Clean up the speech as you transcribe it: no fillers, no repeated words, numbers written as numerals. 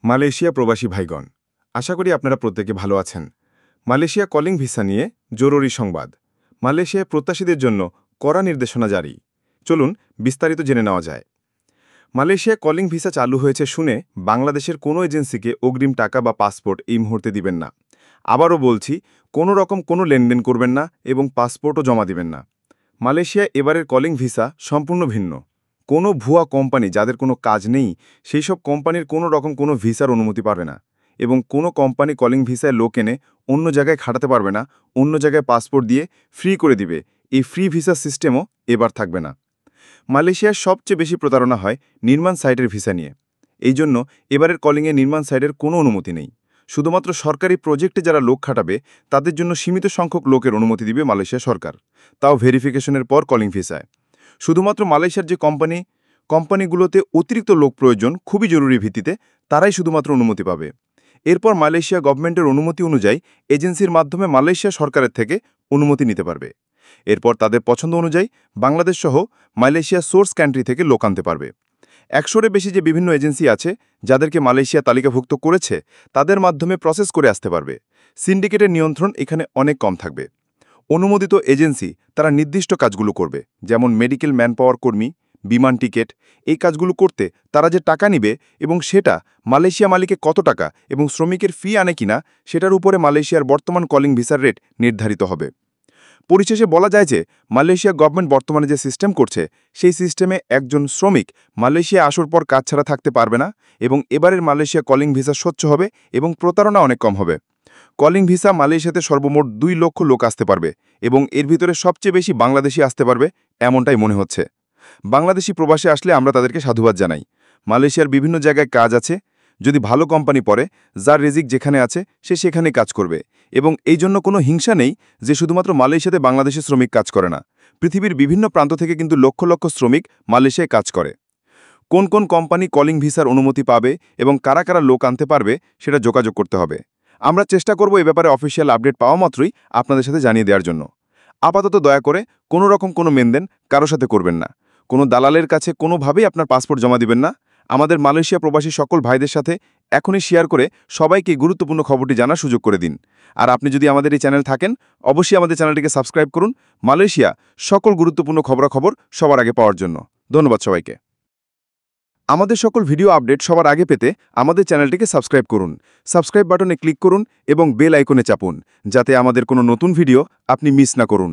Malaysia প্রবাসী ভাইগণ, আশা করি আপনারা প্রত্যেকে ভালো আছেন। মালয়েশিয়া কলিং ভিসা নিয়ে জরুরি সংবাদ। মালয়েশিয়ায় প্রত্যাশীদের জন্য কড়া নির্দেশনা জারি। চলুন বিস্তারিত জেনে নেওয়া যায়। মালয়েশিয়ায় কলিং ভিসা চালু হয়েছে শুনে বাংলাদেশের কোনো এজেন্সিকে অগ্রিম টাকা বা পাসপোর্ট এই মুহূর্তে দিবেন না। আবারও বলছি, কোনো রকম কোনো লেনদেন করবেন না এবং পাসপোর্টও জমা দিবেন না। মালয়েশিয়া এবারের কলিং ভিসা সম্পূর্ণ ভিন্ন। কোনো ভুয়া কোম্পানি যাদের কোনো কাজ নেই, সেই সব কোম্পানির কোনো রকম কোনো ভিসার অনুমতি পাবে না, এবং কোনো কোম্পানি কলিং ভিসায় লোক এনে অন্য জায়গায় খাটাতে পারবে না, অন্য জায়গায় পাসপোর্ট দিয়ে ফ্রি করে দিবে। এই ফ্রি ভিসা সিস্টেমও এবার থাকবে না। মালয়েশিয়ার সবচেয়ে বেশি প্রতারণা হয় নির্মাণ সাইটের ভিসা নিয়ে। এই জন্য এবারের কলিংয়ে নির্মাণ সাইটের কোনো অনুমতি নেই। শুধুমাত্র সরকারি প্রজেক্টে যারা লোক খাটাবে তাদের জন্য সীমিত সংখ্যক লোকের অনুমতি দিবে মালয়েশিয়া সরকার, তাও ভেরিফিকেশনের পর কলিং ভিসায়। শুধুমাত্র মালয়েশিয়ার যে কোম্পানিগুলোতে অতিরিক্ত লোক প্রয়োজন খুবই জরুরি ভিত্তিতে, তারাই শুধুমাত্র অনুমতি পাবে। এরপর মালয়েশিয়া গভর্নমেন্টের অনুমতি অনুযায়ী এজেন্সির মাধ্যমে মালয়েশিয়া সরকারের থেকে অনুমতি নিতে পারবে। এরপর তাদের পছন্দ অনুযায়ী বাংলাদেশ সহ মালয়েশিয়া সোর্স কান্ট্রি থেকে লোক আনতে পারবে। 100-এর বেশি যে বিভিন্ন এজেন্সি আছে যাদেরকে মালয়েশিয়া তালিকাভুক্ত করেছে, তাদের মাধ্যমে প্রসেস করে আসতে পারবে। সিন্ডিকেটের নিয়ন্ত্রণ এখানে অনেক কম থাকবে। অনুমোদিত এজেন্সি তারা নির্দিষ্ট কাজগুলো করবে, যেমন মেডিকেল ম্যানপাওয়ার কর্মী, বিমান টিকিট। এই কাজগুলো করতে তারা যে টাকা নিবে এবং সেটা মালয়েশিয়া মালিকে কত টাকা এবং শ্রমিকের ফি আনে কিনা, সেটার উপরে মালয়েশিয়ার বর্তমান কলিং ভিসার রেট নির্ধারিত হবে। পরিশেষে বলা যায় যে মালয়েশিয়া গভর্নমেন্ট বর্তমানে যে সিস্টেম করছে, সেই সিস্টেমে একজন শ্রমিক মালয়েশিয়া আসার পর কাজ ছাড়া থাকতে পারবে না, এবং এবারের মালয়েশিয়া কলিং ভিসা স্বচ্ছ হবে এবং প্রতারণা অনেক কম হবে। কলিং ভিসা মালয়েশিয়াতে সর্বমোট 2 লক্ষ লোক আসতে পারবে, এবং এর ভিতরে সবচেয়ে বেশি বাংলাদেশি আসতে পারবে এমনটাই মনে হচ্ছে। বাংলাদেশি প্রবাসে আসলে আমরা তাদেরকে সাধুবাদ জানাই। মালয়েশিয়ার বিভিন্ন জায়গায় কাজ আছে, যদি ভালো কোম্পানি পড়ে, যার রিজিক যেখানে আছে সে সেখানে কাজ করবে, এবং এই জন্য কোনো হিংসা নেই যে শুধুমাত্র মালয়েশিয়াতে বাংলাদেশি শ্রমিক কাজ করে না। পৃথিবীর বিভিন্ন প্রান্ত থেকে কিন্তু লক্ষ লক্ষ শ্রমিক মালয়েশিয়ায় কাজ করে। কোন কোন কোম্পানি কলিং ভিসার অনুমতি পাবে এবং কারা কারা লোক আনতে পারবে সেটা যোগাযোগ করতে হবে। আমরা চেষ্টা করব এ ব্যাপারে অফিসিয়াল আপডেট পাওয়া মাত্রই আপনাদের সাথে জানিয়ে দেওয়ার জন্য। আপাতত দয়া করে কোনো রকম কোনো লেনদেন কারো সাথে করবেন না। কোনো দালালের কাছে কোনোভাবেই আপনার পাসপোর্ট জমা দিবেন না। আমাদের মালয়েশিয়া প্রবাসী সকল ভাইদের সাথে এখনই শেয়ার করে সবাইকে গুরুত্বপূর্ণ খবরটি জানার সুযোগ করে দিন। আর আপনি যদি আমাদের এই চ্যানেল থাকেন, অবশ্যই আমাদের চ্যানেলটিকে সাবস্ক্রাইব করুন মালয়েশিয়া সকল গুরুত্বপূর্ণ খবরাখবর সবার আগে পাওয়ার জন্য। ধন্যবাদ সবাইকে। আমাদের সকল ভিডিও আপডেট সবার আগে পেতে আমাদের চ্যানেলটিকে সাবস্ক্রাইব করুন। সাবস্ক্রাইব বাটনে ক্লিক করুন এবং বেল আইকনে চাপুন, যাতে আমাদের কোনো নতুন ভিডিও আপনি মিস না করুন।